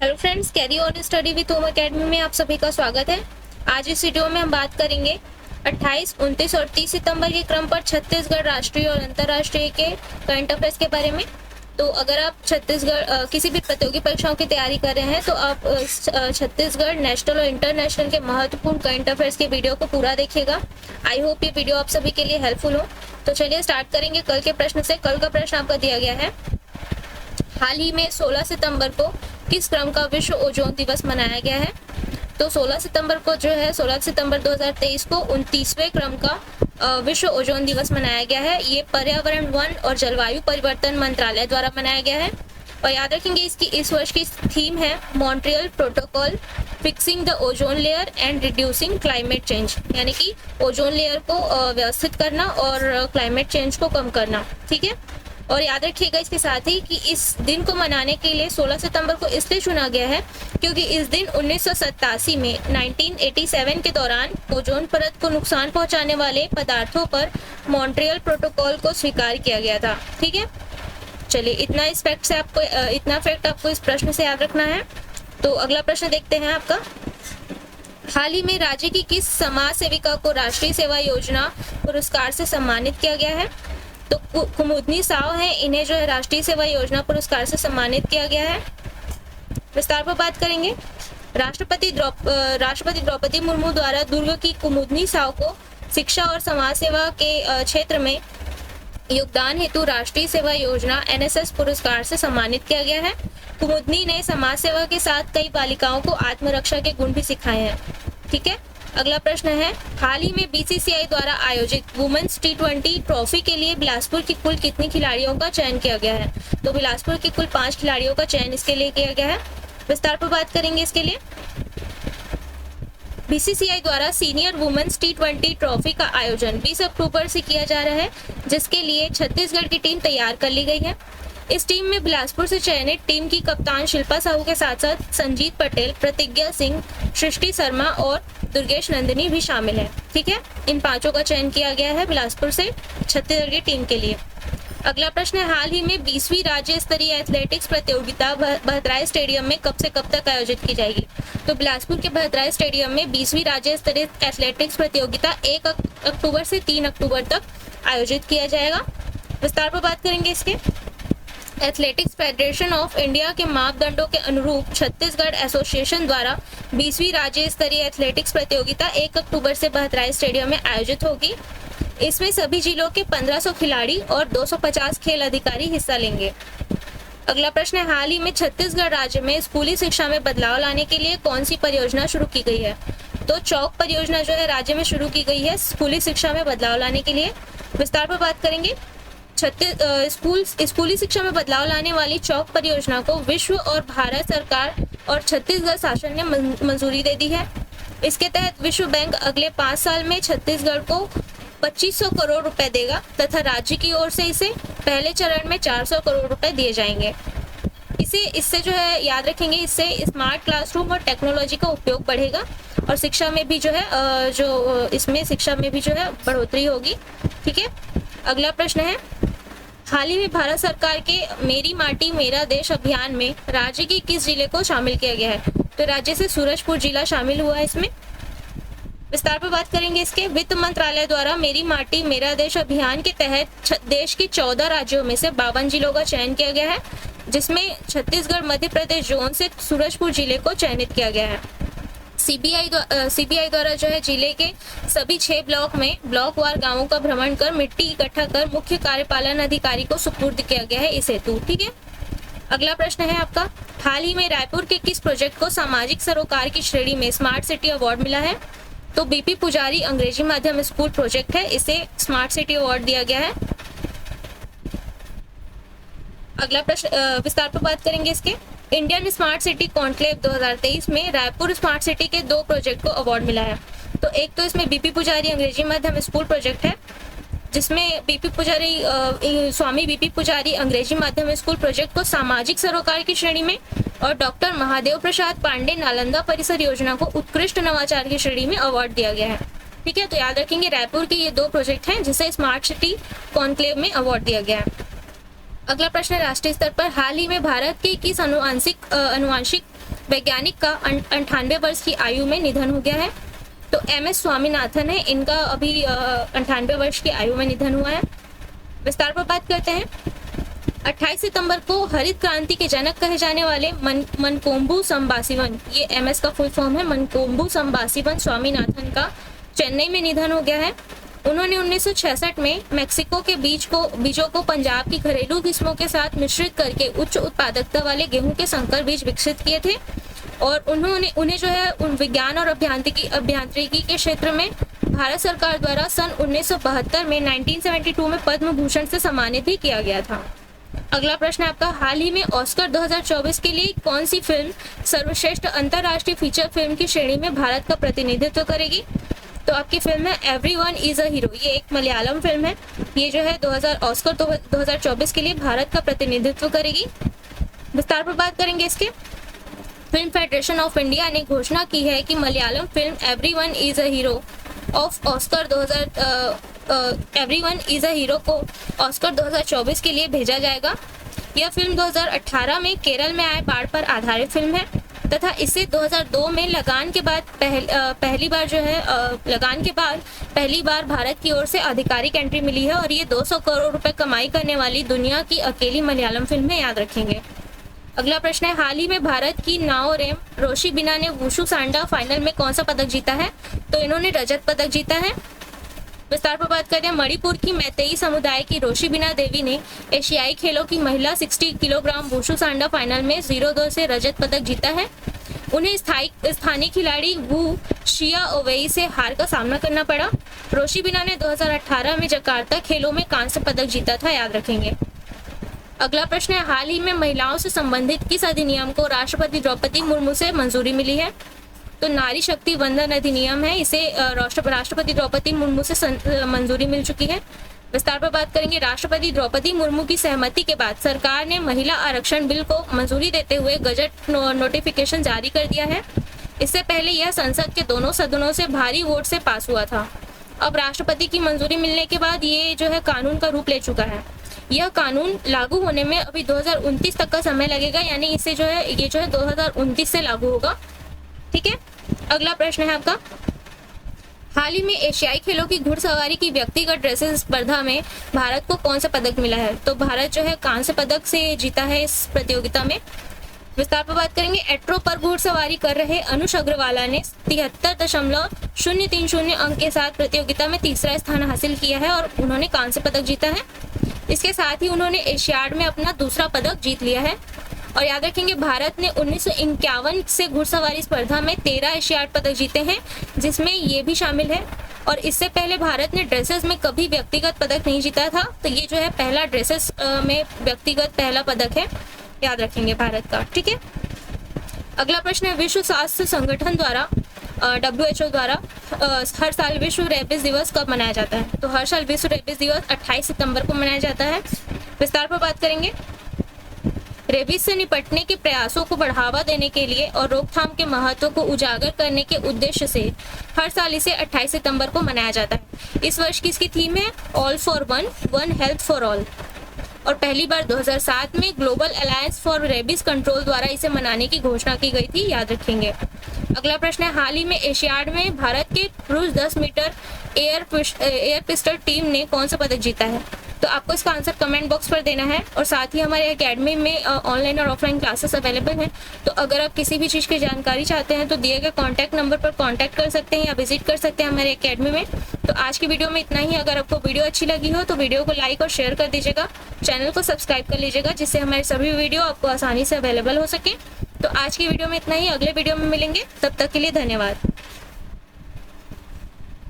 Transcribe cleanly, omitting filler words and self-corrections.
Hello friends, carry on study with home academy में आप सभी का स्वागत है। आज इस वीडियो में हम बात करेंगे 28, 29 और 30 सितंबर के क्रम पर छत्तीसगढ़ राष्ट्रीय और अंतर्राष्ट्रीय के करंट अफेयर्स के बारे में। तो अगर आप छत्तीसगढ़ किसी भी प्रतियोगी परीक्षाओं की तैयारी कर रहे हैं तो आप छत्तीसगढ़ नेशनल और इंटरनेशनल के महत्वपूर्ण करंट अफेयर्स के वीडियो को पूरा देखिएगा। आई होप ये वीडियो आप सभी के लिए हेल्पफुल हो। तो चलिए स्टार्ट करेंगे कल के प्रश्न से। कल का प्रश्न आपका दिया गया है, हाल ही में 16 सितंबर को किस क्रम का विश्व ओजोन दिवस मनाया गया है। तो 16 सितंबर को जो है 16 सितंबर 2023 को 29वें क्रम का विश्व ओजोन दिवस मनाया गया है। ये पर्यावरण, वन और जलवायु परिवर्तन मंत्रालय द्वारा मनाया गया है। और याद रखेंगे इसकी इस वर्ष की थीम है Montreal protocol fixing the ozone layer and reducing climate change, यानी कि ओजोन लेयर को व्यवस्थित करना और क्लाइमेट चेंज को कम करना। ठीक है, और याद रखिएगा इसके साथ ही कि इस दिन को मनाने के लिए 16 सितंबर को इसलिए चुना गया है क्योंकि इस दिन 1987 में 1987 के दौरान ओजोन परत को नुकसान पहुंचाने वाले पदार्थों पर मॉन्ट्रियल प्रोटोकॉल को स्वीकार किया गया था। ठीक है, चलिए इतना फैक्ट आपको इस प्रश्न से याद रखना है। तो अगला प्रश्न देखते हैं आपका, हाल ही में राज्य की किस समाज सेविका को राष्ट्रीय सेवा योजना पुरस्कार से सम्मानित किया गया है। तो कुमुदनी साव है, इन्हें जो है राष्ट्रीय सेवा योजना पुरस्कार से सम्मानित किया गया है। विस्तार पर बात करेंगे। राष्ट्रपति द्रौपदी मुर्मू द्वारा दुर्ग की कुमुदनी साव को शिक्षा और समाज सेवा के क्षेत्र में योगदान हेतु राष्ट्रीय सेवा योजना NSS पुरस्कार से सम्मानित किया गया है। कुमुदनी ने समाज सेवा के साथ कई बालिकाओं को आत्मरक्षा के गुण भी सिखाए हैं। ठीक है, अगला प्रश्न है, हाल ही में BCCI द्वारा आयोजित वुमेन्स T20 ट्रॉफी के लिए बिलासपुर की कुल कितनी खिलाड़ियों का चयन किया गया है। तो बिलासपुर की कुल 5 खिलाड़ियों का चयन इसके लिए किया गया है। विस्तार पर बात करेंगे इसके लिए। BCCI द्वारा सीनियर वुमेन्स T20 ट्रॉफी का आयोजन 20 अक्टूबर से किया जा रहा है, जिसके लिए छत्तीसगढ़ की टीम तैयार कर ली गई है। इस टीम में बिलासपुर से चयनित टीम की कप्तान शिल्पा साहू के साथ साथ संजीत पटेल, प्रतिज्ञा सिंह, सृष्टि शर्मा और दुर्गेश नंदिनी भी शामिल है। ठीक है, इन 5 का चयन किया गया है बिलासपुर से छत्तीसगढ़ की टीम के लिए। अगला प्रश्न है, हाल ही में 20वीं राज्य स्तरीय एथलेटिक्स प्रतियोगिता भद्राई स्टेडियम में कब से कब तक आयोजित की जाएगी। तो बिलासपुर के भद्राई स्टेडियम में 20वीं राज्य स्तरीय एथलेटिक्स प्रतियोगिता 1 अक्टूबर से 3 अक्टूबर तक आयोजित किया जाएगा। विस्तार पर बात करेंगे इसके। एथलेटिक्स फेडरेशन ऑफ इंडिया के मापदंडों के अनुरूप छत्तीसगढ़ एसोसिएशन द्वारा 20वीं राज्य स्तरीय एथलेटिक्स प्रतियोगिता 1 अक्टूबर से भद्राई स्टेडियम में आयोजित होगी। इसमें सभी जिलों के 1500 खिलाड़ी और 250 खेल अधिकारी हिस्सा लेंगे। अगला प्रश्न है, हाल ही में छत्तीसगढ़ राज्य में स्कूली शिक्षा में बदलाव लाने के लिए कौन सी परियोजना शुरू की गई है। तो चौक परियोजना जो है राज्य में शुरू की गई है स्कूली शिक्षा में बदलाव लाने के लिए। विस्तार पर बात करेंगे। स्कूली शिक्षा में बदलाव लाने वाली चौक परियोजना को विश्व और भारत सरकार और छत्तीसगढ़ शासन ने मंजूरी दे दी है। इसके तहत विश्व बैंक अगले 5 साल में छत्तीसगढ़ को 2500 करोड़ रुपए देगा तथा राज्य की ओर से इसे पहले चरण में 400 करोड़ रुपए दिए जाएंगे। इससे जो है याद रखेंगे, इससे स्मार्ट क्लासरूम और टेक्नोलॉजी का उपयोग बढ़ेगा और शिक्षा में भी जो है इसमें शिक्षा में भी जो है बढ़ोतरी होगी। ठीक है, अगला प्रश्न है, हाल ही में भारत सरकार के मेरी माटी मेरा देश अभियान में राज्य के किस जिले को शामिल किया गया है। तो राज्य से सूरजपुर जिला शामिल हुआ है इसमें। विस्तार पर बात करेंगे इसके। वित्त मंत्रालय द्वारा मेरी माटी मेरा देश अभियान के तहत देश के 14 राज्यों में से 52 जिलों का चयन किया गया है, जिसमें छत्तीसगढ़ मध्य प्रदेश जोन से सूरजपुर जिले को चयनित किया गया है। सीबीआई द्वारा जो है जिले के सभी 6 ब्लॉक में ब्लॉक वार गांवों का भ्रमण कर मिट्टी इकट्ठा कर मुख्य कार्यपालन अधिकारी को सुपुर्द किया गया है इस हेतु। ठीक है, अगला प्रश्न है आपका, हाल ही में रायपुर के किस प्रोजेक्ट को सामाजिक सरोकार की श्रेणी में स्मार्ट सिटी अवार्ड मिला है। तो BP पुजारी अंग्रेजी माध्यम स्कूल प्रोजेक्ट है, इसे स्मार्ट सिटी अवार्ड दिया गया है। अगला प्रश्न विस्तार पर बात करेंगे इसके। इंडियन स्मार्ट सिटी कॉन्क्लेव 2023 में रायपुर स्मार्ट सिटी के 2 प्रोजेक्ट को अवार्ड मिला है। तो एक तो इसमें BP पुजारी अंग्रेजी माध्यम स्कूल प्रोजेक्ट है, जिसमें स्वामी BP पुजारी अंग्रेजी माध्यम स्कूल प्रोजेक्ट को सामाजिक सरोकार की श्रेणी में और डॉक्टर महादेव प्रसाद पांडे नालंदा परिसर योजना को उत्कृष्ट नवाचार की श्रेणी में अवार्ड दिया गया है। ठीक है, तो याद रखेंगे रायपुर के ये 2 प्रोजेक्ट हैं जिसे स्मार्ट सिटी कॉन्क्लेव में अवार्ड दिया गया है। अगला प्रश्न है, राष्ट्रीय स्तर पर हाल ही में भारत के किस अनुवांशिक वैज्ञानिक का 98 वर्ष की आयु में निधन हो गया है? तो MS स्वामीनाथन है, इनका अभी 98 वर्ष की आयु में निधन हुआ है। विस्तार पर बात करते हैं। 28 सितंबर को हरित क्रांति के जनक कहे जाने वाले मनकोम्बू संबाशिवन, ये MS का फुल फॉर्म है, मनकोम्बू संबाशिवन स्वामीनाथन का चेन्नई में निधन हो गया है। उन्होंने 1966 में मैक्सिको के बीजों को पंजाब की घरेलू किस्मों के साथ मिश्रित करके उच्च उत्पादकता वाले गेहूं के संकर बीज विकसित किए थे और उन्हें जो है उन विज्ञान और अभियांत्रिकी के क्षेत्र में भारत सरकार द्वारा सन 1972 में 1972 में पद्म भूषण से सम्मानित भी किया गया था। अगला प्रश्न है आपका, हाल ही में ऑस्कर 2024 के लिए कौन सी फिल्म सर्वश्रेष्ठ अंतर्राष्ट्रीय फीचर फिल्म की श्रेणी में भारत का प्रतिनिधित्व करेगी? तो आपकी फिल्म है एवरीवन इज अ हीरो, ये एक मलयालम फिल्म है। ये जो है ऑस्कर 2024 के लिए भारत का प्रतिनिधित्व करेगी। विस्तार पर बात करेंगे इसके। फिल्म फेडरेशन ऑफ इंडिया ने घोषणा की है कि Malayalam film everyone is a hero of Oscar everyone is a hero को ऑस्कर 2024 के लिए भेजा जाएगा। यह फिल्म 2018 में केरल में आए बाढ़ पर आधारित फिल्म है तथा इसे 2002 में लगान के बाद पहली बार भारत की ओर से आधिकारिक एंट्री मिली है और ये 200 करोड़ रुपए कमाई करने वाली दुनिया की अकेली मलयालम फिल्म है, याद रखेंगे। अगला प्रश्न है, हाल ही में भारत की नाओरेम रोशिबिना ने वुशु सांडा फाइनल में कौन सा पदक जीता है? तो इन्होंने रजत पदक जीता है। विस्तार पर बात करते हैं। मणिपुर की मैतेई समुदाय की रोशिबिना देवी ने एशियाई खेलों की महिला 60 किलोग्राम वुशु सांडा फाइनल में 0-2 से रजत पदक जीता है। उन्हें स्थानीय खिलाड़ी वू शिया ओवेई से हार का सामना करना पड़ा। रोशिबिना ने 2018 में जकार्ता खेलों में कांस्य पदक जीता था, याद रखेंगे। अगला प्रश्न है, हाल ही में महिलाओं से संबंधित किस अधिनियम को राष्ट्रपति द्रौपदी मुर्मू से मंजूरी मिली है? तो नारी शक्ति वंदन अधिनियम है, इसे राष्ट्रपति द्रौपदी मुर्मू से मंजूरी मिल चुकी है। विस्तार पर बात करेंगे। राष्ट्रपति द्रौपदी मुर्मू की सहमति के बाद सरकार ने महिला आरक्षण बिल को मंजूरी देते हुए गजट नोटिफिकेशन जारी कर दिया है। इससे पहले यह संसद के दोनों सदनों से भारी वोट से पास हुआ था। अब राष्ट्रपति की मंजूरी मिलने के बाद ये जो है कानून का रूप ले चुका है। यह कानून लागू होने में अभी 2029 तक का समय लगेगा, यानी इसे जो है 2029 से लागू होगा। ठीक है। अगला प्रश्न है आपका, हाल ही में एशियाई खेलों की घुड़सवारी की व्यक्तिगत ड्रेसेस स्पर्धा में भारत को कौन सा पदक मिला है? तो भारत जो है कांस्य पदक से जीता है इस प्रतियोगिता में। विस्तार पर बात करेंगे। एट्रो पर घुड़सवारी कर रहे अनुष अग्रवाला ने 73.030 अंक के साथ प्रतियोगिता में तीसरा स्थान हासिल किया है और उन्होंने कांस्य पदक जीता है। इसके साथ ही उन्होंने एशियाड में अपना दूसरा पदक जीत लिया है। और याद रखेंगे, भारत ने 1951 से घुड़सवारी स्पर्धा में 13 एशियाड पदक जीते हैं, जिसमें ये भी शामिल है। और इससे पहले भारत ने ड्रेसेस में कभी व्यक्तिगत पदक नहीं जीता था, तो ये जो है पहला ड्रेसेस में व्यक्तिगत पहला पदक है, याद रखेंगे भारत का। ठीक है। अगला प्रश्न है, विश्व स्वास्थ्य संगठन द्वारा WHO द्वारा हर साल विश्व रेबीज दिवस कब मनाया जाता है? तो हर साल विश्व रेबीज दिवस 28 सितंबर को मनाया जाता है। विस्तार पर बात करेंगे। रेबीज से निपटने के प्रयासों को बढ़ावा देने के लिए और रोकथाम के महत्व को उजागर करने के उद्देश्य से हर साल इसे 28 सितंबर को मनाया जाता है। इस वर्ष की इसकी थीम है all for one, one health for all. और पहली बार 2007 में global alliance for rabies control द्वारा इसे मनाने की घोषणा की गई थी, याद रखेंगे। अगला प्रश्न है, हाल ही में एशियाड में भारत के पुरुष 10 मीटर एयर पिस्टल टीम ने कौन सा पदक जीता है? तो आपको इसका आंसर कमेंट बॉक्स पर देना है। और साथ ही हमारे एकेडमी में ऑनलाइन और ऑफलाइन क्लासेस अवेलेबल हैं, तो अगर आप किसी भी चीज़ की जानकारी चाहते हैं तो दिए गए कॉन्टैक्ट नंबर पर कॉन्टैक्ट कर सकते हैं या विजिट कर सकते हैं हमारे एकेडमी में। तो आज की वीडियो में इतना ही। अगर आपको वीडियो अच्छी लगी हो तो वीडियो को लाइक और शेयर कर दीजिएगा, चैनल को सब्सक्राइब कर लीजिएगा, जिससे हमारे सभी वीडियो आपको आसानी से अवेलेबल हो सके। तो आज की वीडियो में इतना ही, अगले वीडियो में मिलेंगे, तब तक के लिए धन्यवाद।